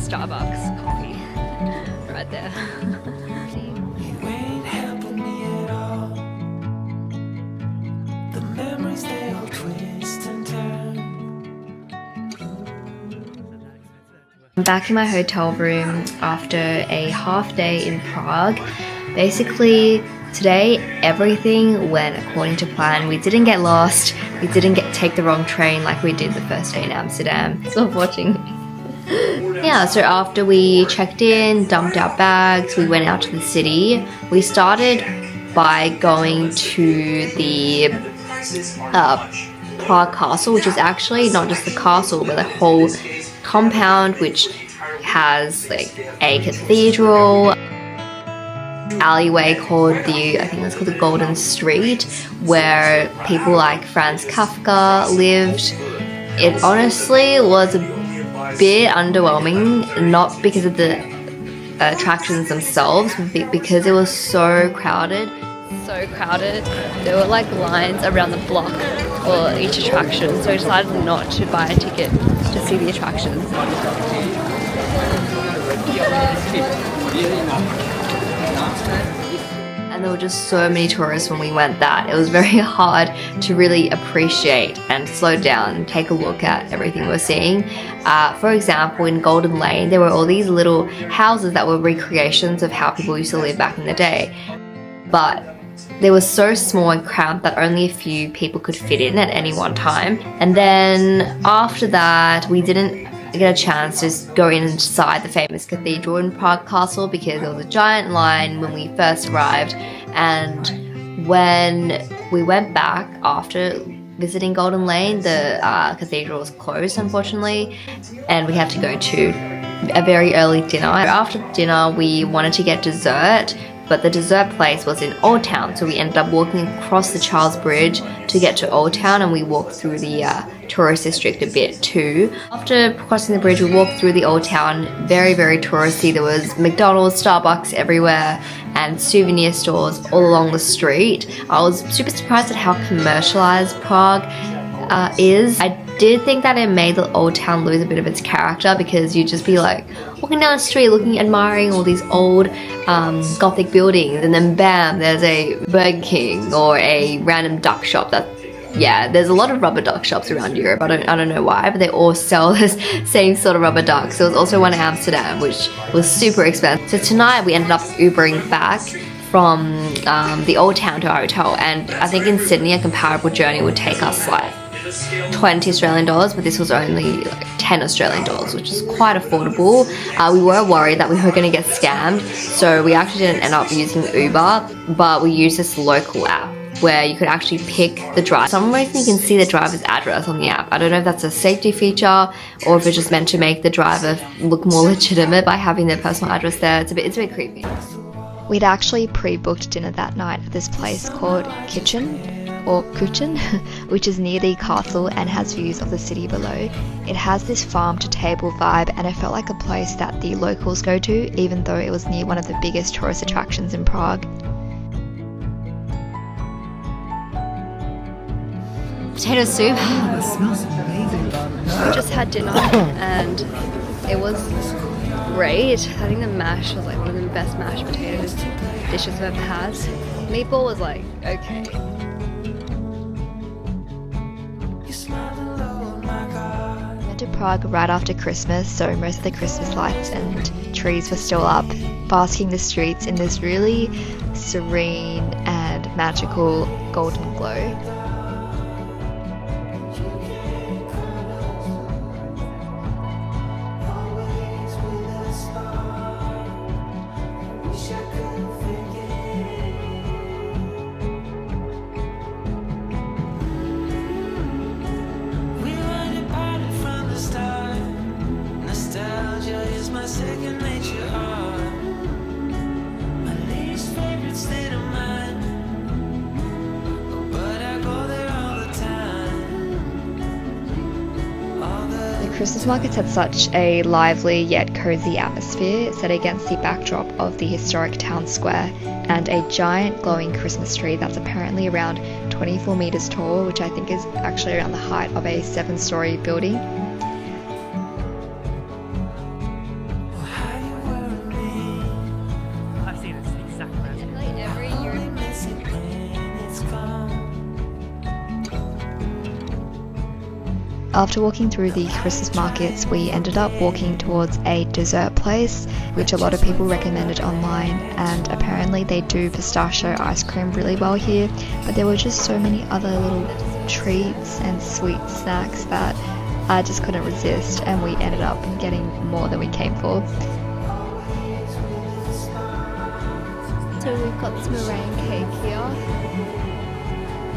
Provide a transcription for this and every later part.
Starbucks coffee right there. You ain't helping me at all. The memories they all twist and turn. I'm back in my hotel room after a half day in Prague. Basically, today everything went according to plan. We didn't get lost. We didn't take the wrong train like we did the first day in Amsterdam. Stop watching. Yeah, so after we checked in, dumped our bags, we went out to the city. We started by going to the Prague Castle, which is actually not just the castle, but the whole compound, which has like a cathedral, alleyway called I think it's called the Golden Street, where people like Franz Kafka lived. It honestly was a bit underwhelming, not because of the attractions themselves, but because it was so crowded. So crowded. There were like lines around the block for each attraction, so we decided not to buy a ticket to see the attractions. And there were just so many tourists when we went that it was very hard to really appreciate and slow down and take a look at everything we're seeing. For example, in Golden Lane, there were all these little houses that were recreations of how people used to live back in the day. But they were so small and cramped that only a few people could fit in at any one time. And then after that, we didn't get a chance to go inside the famous cathedral in Prague Castle because there was a giant line when we first arrived. And when we went back after visiting Golden Lane, the cathedral was closed, unfortunately, and we had to go to a very early dinner. After dinner, we wanted to get dessert, but the dessert place was in Old Town, so we ended up walking across the Charles Bridge to get to Old Town, and we walked through the tourist district a bit too. After crossing the bridge, we walked through the Old Town, very, very touristy. There was McDonald's, Starbucks everywhere, and souvenir stores all along the street. I was super surprised at how commercialized Prague is. I did think that it made the Old Town lose a bit of its character because you'd just be like walking down the street looking, admiring all these old Gothic buildings, and then bam, there's a Burger King or a random duck shop. There's a lot of rubber duck shops around Europe. I don't know why, but they all sell this same sort of rubber ducks. There was also one in Amsterdam, which was super expensive. So tonight we ended up Ubering back from the Old Town to our hotel, and I think in Sydney a comparable journey would take us like 20 Australian dollars, but this was only like 10 Australian dollars, which is quite affordable. We were worried that we were going to get scammed, so we actually didn't end up using Uber, but we used this local app where you could actually pick the driver. For some reason you can see the driver's address on the app. I don't know if that's a safety feature or if it's just meant to make the driver look more legitimate by having their personal address there. It's a bit creepy. We'd actually pre-booked dinner that night at this place called Kitchen, which is near the castle and has views of the city below. It has this farm-to-table vibe, and it felt like a place that the locals go to, even though it was near one of the biggest tourist attractions in Prague. Potato soup. It smells amazing. We just had dinner and it was great. I think the mash was like one of the best mashed potatoes dishes I've ever had. Meatball was like, okay. We went to Prague right after Christmas, so most of the Christmas lights and trees were still up, basking the streets in this really serene and magical golden glow. Christmas markets had such a lively yet cozy atmosphere set against the backdrop of the historic town square and a giant glowing Christmas tree that's apparently around 24 meters tall, which I think is actually around the height of a 7-story building. After walking through the Christmas markets, we ended up walking towards a dessert place, which a lot of people recommended online, and apparently they do pistachio ice cream really well here, but there were just so many other little treats and sweet snacks that I just couldn't resist, and we ended up getting more than we came for. So we've got this meringue cake here,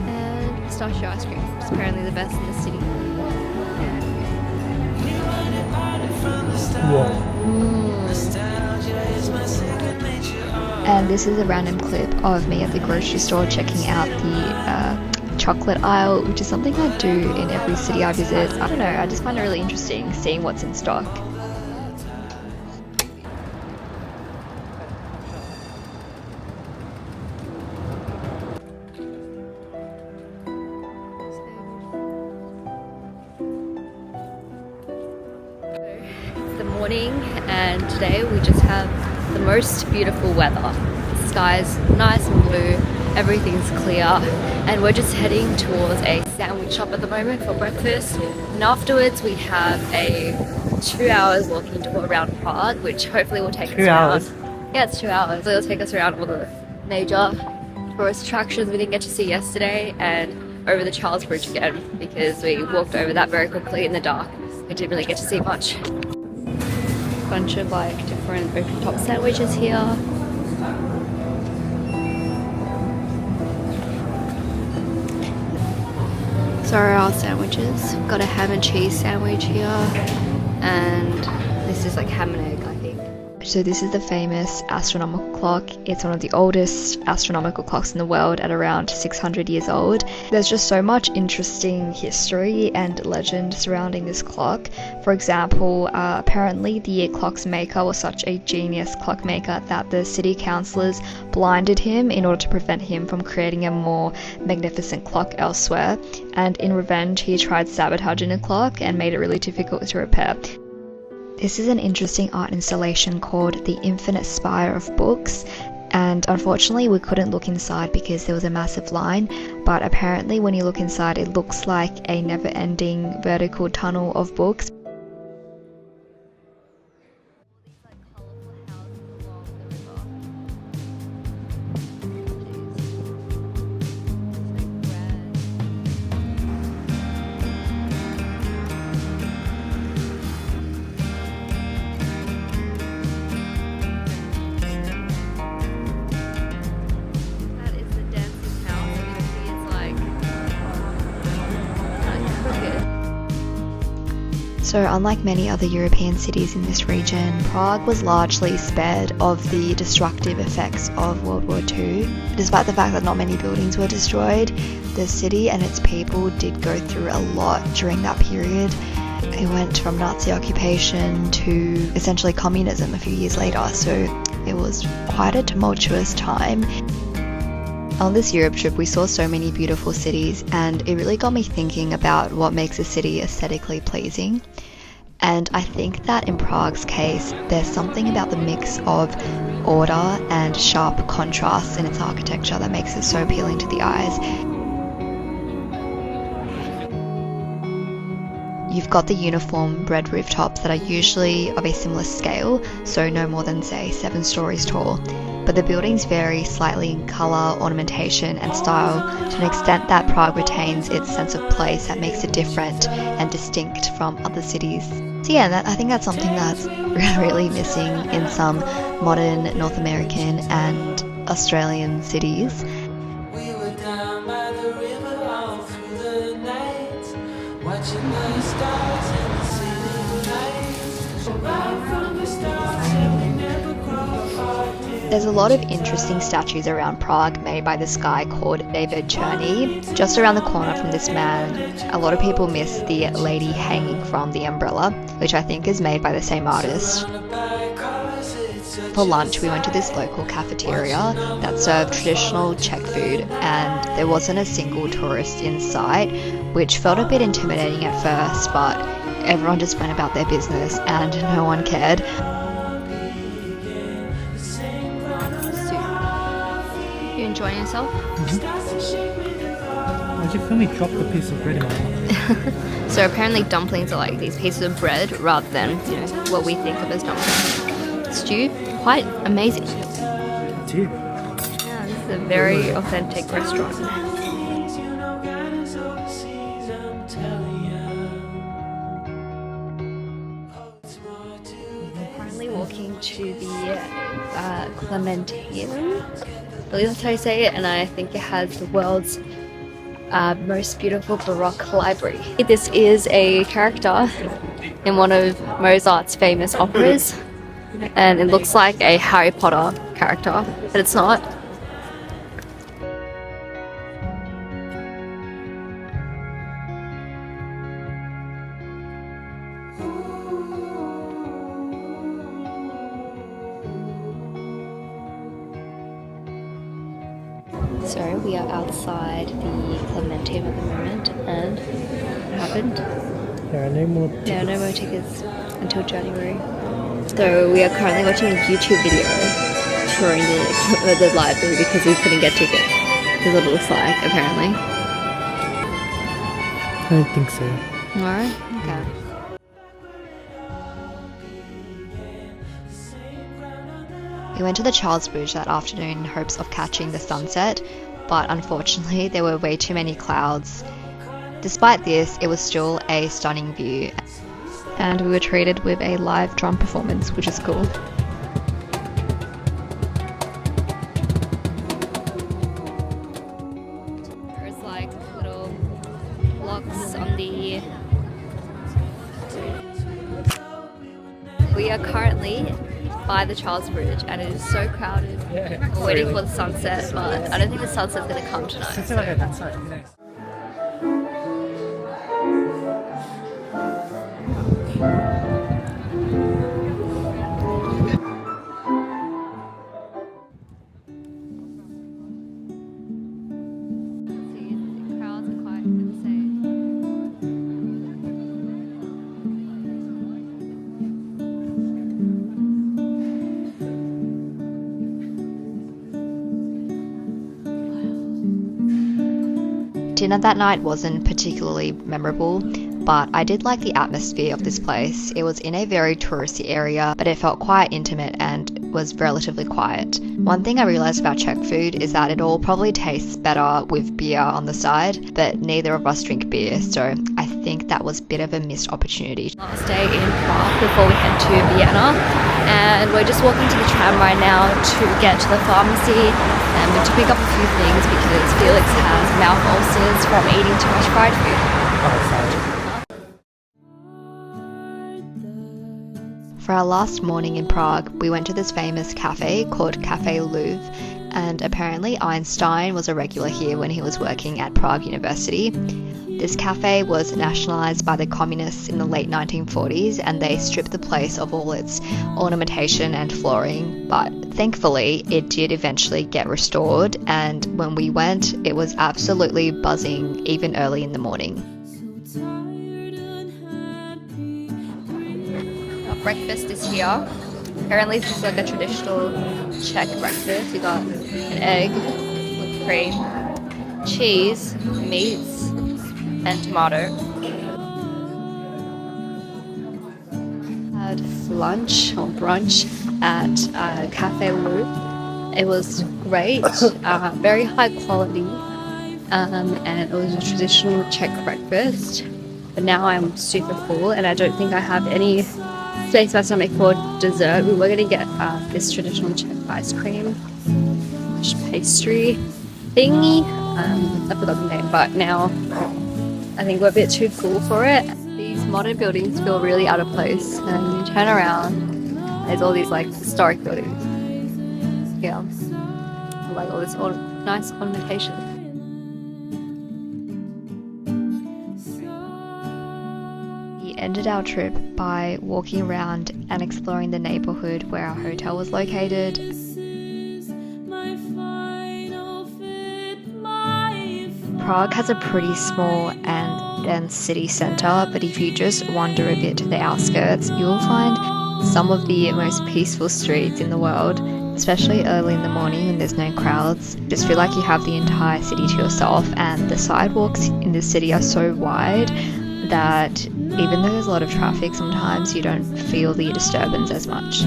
and pistachio ice cream, which is apparently the best in the city. And this is a random clip of me at the grocery store checking out the chocolate aisle, which is something I do in every city I visit. I don't know, I just find it really interesting seeing what's in stock. It's the morning, and today we just have the most beautiful weather. The sky's nice and blue, everything's clear, and we're just heading towards a sandwich shop at the moment for breakfast. And afterwards we have a 2 hours walking tour around Prague, which hopefully will take us around. Yeah, it's 2 hours. It'll take us around all the major tourist attractions we didn't get to see yesterday, and over the Charles Bridge again, because we walked over that very quickly in the dark. We didn't really get to see much. Bunch of like different open top sandwiches here. So are our sandwiches. We've got a ham and cheese sandwich here, and this is like ham and egg, I think. So this is the famous astronomical clock. It's one of the oldest astronomical clocks in the world at around 600 years old. There's just so much interesting history and legend surrounding this clock. For example, apparently the clock's maker was such a genius clockmaker that the city councillors blinded him in order to prevent him from creating a more magnificent clock elsewhere. And in revenge, he tried sabotaging the clock and made it really difficult to repair. This is an interesting art installation called The Infinite Spire of Books, and unfortunately we couldn't look inside because there was a massive line, but apparently when you look inside it looks like a never-ending vertical tunnel of books. So unlike many other European cities in this region, Prague was largely spared of the destructive effects of World War II. Despite the fact that not many buildings were destroyed, the city and its people did go through a lot during that period. It went from Nazi occupation to essentially communism a few years later, so it was quite a tumultuous time. On this Europe trip we saw so many beautiful cities, and it really got me thinking about what makes a city aesthetically pleasing. And I think that in Prague's case there's something about the mix of order and sharp contrasts in its architecture that makes it so appealing to the eyes. You've got the uniform red rooftops that are usually of a similar scale, so no more than say 7 stories tall. But the buildings vary slightly in colour, ornamentation and style to an extent that Prague retains its sense of place that makes it different and distinct from other cities. So yeah, I think that's something that's really missing in some modern North American and Australian cities. We were down by the river all through the night, watching the stars and the city lights. Right from the stars and we never crossed our day. There's a lot of interesting statues around Prague made by this guy called David Cherney. Just around the corner from this man, a lot of people miss the lady hanging from the umbrella, which I think is made by the same artist. For lunch, we went to this local cafeteria that served traditional Czech food, and there wasn't a single tourist in sight, which felt a bit intimidating at first, but everyone just went about their business and no one cared. You enjoying yourself? I Why'd you film me drop the piece of bread in my mouth? So apparently dumplings are like these pieces of bread rather than, you know, what we think of as dumplings. Stew, quite amazing. It's you. Yeah, this is a very authentic restaurant. Things you know, guidance overseas, I'm telling you. Oh, it's more to We're currently walking to the Clementinum. I believe that's how you say it, and I think it has the world's most beautiful Baroque library. This is a character in one of Mozart's famous operas, and it looks like a Harry Potter character, but it's not. So we are outside the Clementinum at the moment, and what happened? There are no more tickets. There are no more tickets until January. So we are currently watching a YouTube video touring the library because we couldn't get tickets. This is what it looks like, apparently. I don't think so. Alright, okay. We went to the Charles Bridge that afternoon in hopes of catching the sunset, but unfortunately there were way too many clouds. Despite this, it was still a stunning view, and we were treated with a live drum performance, which is cool. There's like little blocks on the... We are currently by the Charles Bridge, and it is so crowded. We're waiting for the sunset, but I don't think the sunset's going to come tonight. It's like that side. Next. The crowds are quite insane. Dinner that night wasn't particularly memorable, but I did like the atmosphere of this place. It was in a very touristy area, but it felt quite intimate and was relatively quiet. One thing I realized about Czech food is that it all probably tastes better with beer on the side, but neither of us drink beer, so I think that was a bit of a missed opportunity. Last day in Prague before we head to Vienna, and we're just walking to the tram right now to get to the pharmacy and to pick up a few things because Felix has mouth ulcers from eating too much fried food. For our last morning in Prague, we went to this famous cafe called Cafe Louvre, and apparently Einstein was a regular here when he was working at Prague University. This cafe was nationalized by the communists in the late 1940s, and they stripped the place of all its ornamentation and flooring, but thankfully it did eventually get restored, and when we went it was absolutely buzzing even early in the morning. Our breakfast is here. Apparently this is like a traditional Czech breakfast. You got an egg with cream, cheese, meats, and tomato. Had lunch or brunch at Cafe Louvre. It was great, very high quality, and it was a traditional Czech breakfast. But now I'm super full and I don't think I have any space in my stomach for dessert. We were gonna get this traditional Czech ice cream pastry thingy. I forgot the name, but now I think we're a bit too full for it. These modern buildings feel really out of place, and you turn around, there's all these like historic buildings. Yeah, like all this nice ornamentation. We ended our trip by walking around and exploring the neighborhood where our hotel was located. Prague has a pretty small and dense city centre, but if you just wander a bit to the outskirts, you'll find some of the most peaceful streets in the world. especially early in the morning when there's no crowds. Just feel like you have the entire city to yourself, and the sidewalks in this city are so wide that even though there's a lot of traffic, sometimes you don't feel the disturbance as much.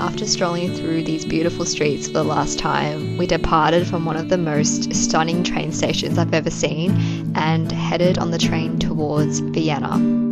After strolling through these beautiful streets for the last time, we departed from one of the most stunning train stations I've ever seen and headed on the train towards Vienna.